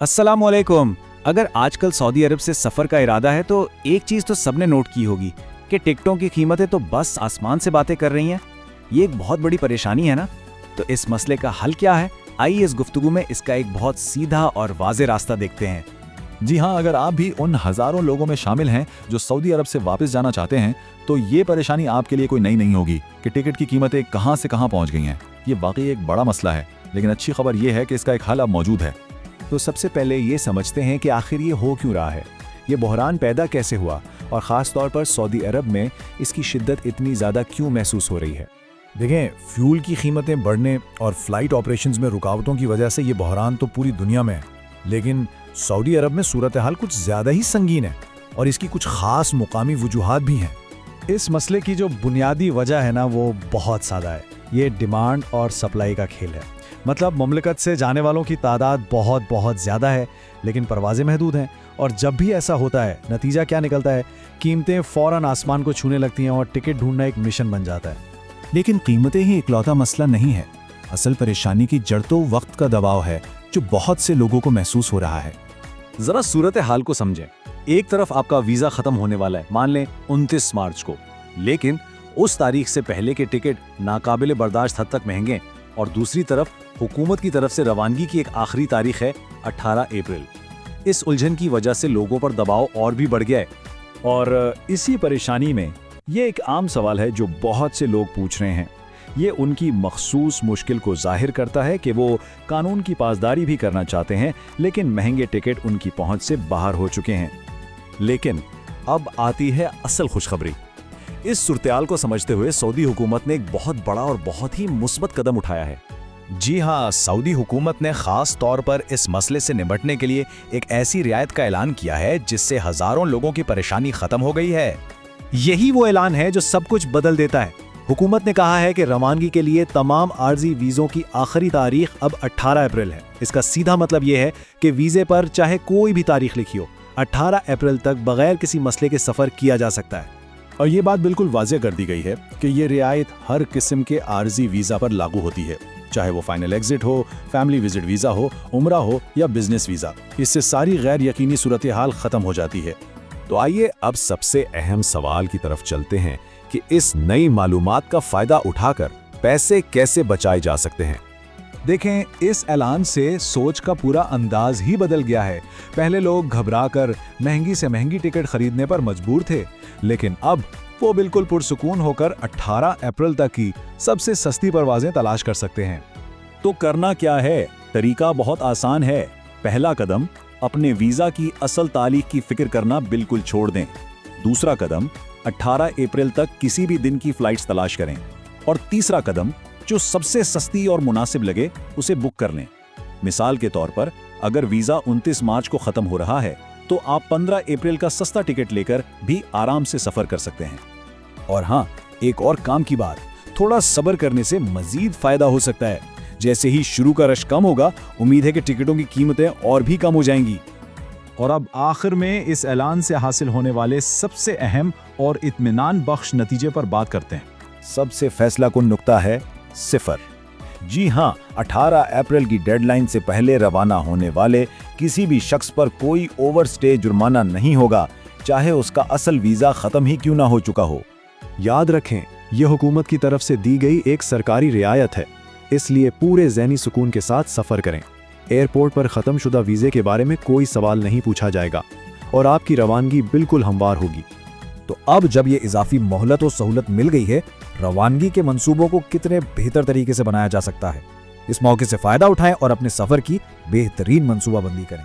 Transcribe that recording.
अस्सलामुअलैकुम। अगर आजकल सऊदी अरब से सफ़र का इरादा है तो एक चीज़ तो सबने नोट की होगी कि टिकटों की कीमतें तो बस आसमान से बातें कर रही हैं। ये एक बहुत बड़ी परेशानी है ना। तो इस मसले का हल क्या है? आइए इस गुफ्तगू में इसका एक बहुत सीधा और वाज़ेह रास्ता देखते हैं। जी हाँ, अगर आप भी उन हज़ारों लोगों में शामिल हैं जो सऊदी अरब से वापस जाना चाहते हैं तो ये परेशानी आपके लिए कोई नई नहीं होगी कि टिकट की कीमतें कहाँ से कहाँ पहुँच गई हैं। ये वाकई एक बड़ा मसला है, लेकिन अच्छी खबर ये है कि इसका एक हल अब मौजूद है। तो सबसे पहले ये समझते हैं कि आखिर ये हो क्यों रहा है, ये बहरान पैदा कैसे हुआ और ख़ास तौर पर सऊदी अरब में इसकी शिद्दत इतनी ज़्यादा क्यों महसूस हो रही है। देखें, फ्यूल की कीमतें बढ़ने और फ़्लाइट ऑपरेशंस में रुकावटों की वजह से ये बहरान तो पूरी दुनिया में है, लेकिन सऊदी अरब में सूरत हाल कुछ ज़्यादा ही संगीन है और इसकी कुछ ख़ास मुकामी वजूहात भी हैं। इस मसले की जो बुनियादी वजह है ना, वो बहुत सादा है। ये डिमांड और सप्लाई का खेल है। मतलब मुमलिकत से जाने वालों की तादाद बहुत ज़्यादा है, लेकिन परवाज़ें महदूद हैं। और जब भी ऐसा होता है, नतीजा क्या निकलता है? कीमतें फ़ौरन आसमान को छूने लगती हैं और टिकट ढूंढना एक मिशन बन जाता है। लेकिन कीमतें ही इकलौता मसला नहीं है। असल परेशानी की जड़ तो वक्त का दबाव है जो बहुत से लोगों को महसूस हो रहा है। ज़रा सूरत हाल को समझें। एक तरफ आपका वीज़ा ख़त्म होने वाला है, मान लें 29 मार्च को, लेकिन उस तारीख से पहले के टिकट नाकाबिले बर्दाश्त हद तक महंगे, और दूसरी तरफ हुकूमत की तरफ से रवानगी की एक आखिरी तारीख है 18 अप्रैल। इस उलझन की वजह से लोगों पर दबाव और भी बढ़ गया है। और इसी परेशानी में ये एक आम सवाल है जो बहुत से लोग पूछ रहे हैं। ये उनकी मखसूस मुश्किल को जाहिर करता है कि वो कानून की पासदारी भी करना चाहते हैं, लेकिन महंगे टिकट उनकी पहुंच से बाहर हो चुके हैं। लेकिन अब आती है असल खुशखबरी। इस सूरत-ए-हाल को समझते हुए सऊदी हुकूमत ने एक बहुत बड़ा और बहुत ही मुस्बत कदम उठाया है। जी हाँ, सऊदी हुकूमत ने ख़ास तौर पर इस मसले से निपटने के लिए एक ऐसी रियायत का ऐलान किया है जिससे हज़ारों लोगों की परेशानी ख़त्म हो गई है। यही वो ऐलान है जो सब कुछ बदल देता है। हुकूमत ने कहा है कि रवानगी के लिए तमाम आर्जी वीज़ों की आखिरी तारीख अब 18 अप्रैल है। इसका सीधा मतलब ये है कि वीज़े पर चाहे कोई भी तारीख लिखी हो, 18 अप्रैल तक बगैर किसी मसले के सफ़र किया जा सकता है। और ये बात बिल्कुल वाज़ेह कर दी गई है कि ये रियायत हर किस्म के आर्जी वीज़ा पर लागू होती है, चाहे वो फाइनल एग्जिट हो, फैमिली विजिट वीज़ा हो, उम्रा हो या बिजनेस वीज़ा। इससे सारी गैर यकीनी सूरत हाल ख़त्म हो जाती है। तो आइए अब सबसे अहम सवाल की तरफ चलते हैं कि इस नई मालूमात का फ़ायदा उठाकर पैसे कैसे बचाए जा सकते हैं। देखें, इस ऐलान से सोच का पूरा अंदाज ही बदल गया है। पहले लोग घबराकर महंगी से महंगी टिकट खरीदने पर मजबूर थे, लेकिन अब वो बिल्कुल पुरसुकून होकर 18 अप्रैल तक की सबसे सस्ती परवाजें तलाश कर सकते हैं। तो करना क्या है? तरीका बहुत आसान है। पहला कदम, अपने वीज़ा की असल तारीख की फिक्र करना बिल्कुल छोड़ दें। दूसरा कदम, 18 अप्रैल तक किसी भी दिन की फ़्लाइट्स तलाश करें। और तीसरा कदम, जो सबसे सस्ती और मुनासिब लगे उसे बुक कर लें। मिसाल के तौर पर, अगर वीज़ा 29 मार्च को ख़त्म हो रहा है तो आप 15 अप्रैल का सस्ता टिकट लेकर भी आराम से सफ़र कर सकते हैं। और हाँ, एक और काम की बात, थोड़ा सब्र करने से मज़ीद फ़ायदा हो सकता है। जैसे ही शुरू का रश कम होगा, उम्मीद है कि टिकटों की कीमतें और भी कम हो जाएंगी। और अब आखिर में इस ऐलान से हासिल होने वाले सबसे अहम और इत्मीनान बख्श नतीजे पर बात करते हैं। सबसे फैसला कुन नुक्ता है सिफर। जी हाँ, 18 अप्रैल की डेडलाइन से पहले रवाना होने वाले किसी भी शख्स पर कोई ओवरस्टे जुर्माना नहीं होगा, चाहे उसका असल वीज़ा ख़त्म ही क्यों ना हो चुका हो। याद रखें, यह हुकूमत की तरफ से दी गई एक सरकारी रियायत है, इसलिए पूरे ज़हनी सुकून के साथ सफ़र करें। एयरपोर्ट पर ख़त्म शुदा वीज़े के बारे में कोई सवाल नहीं पूछा जाएगा और आपकी रवानगी बिल्कुल हमवार होगी। तो अब जब ये इजाफी मोहलत और सहूलत मिल गई है, रवानगी के मंसूबों को कितने बेहतर तरीके से बनाया जा सकता है। इस मौके से फ़ायदा उठाएं और अपने सफ़र की बेहतरीन मंसूबाबंदी करें।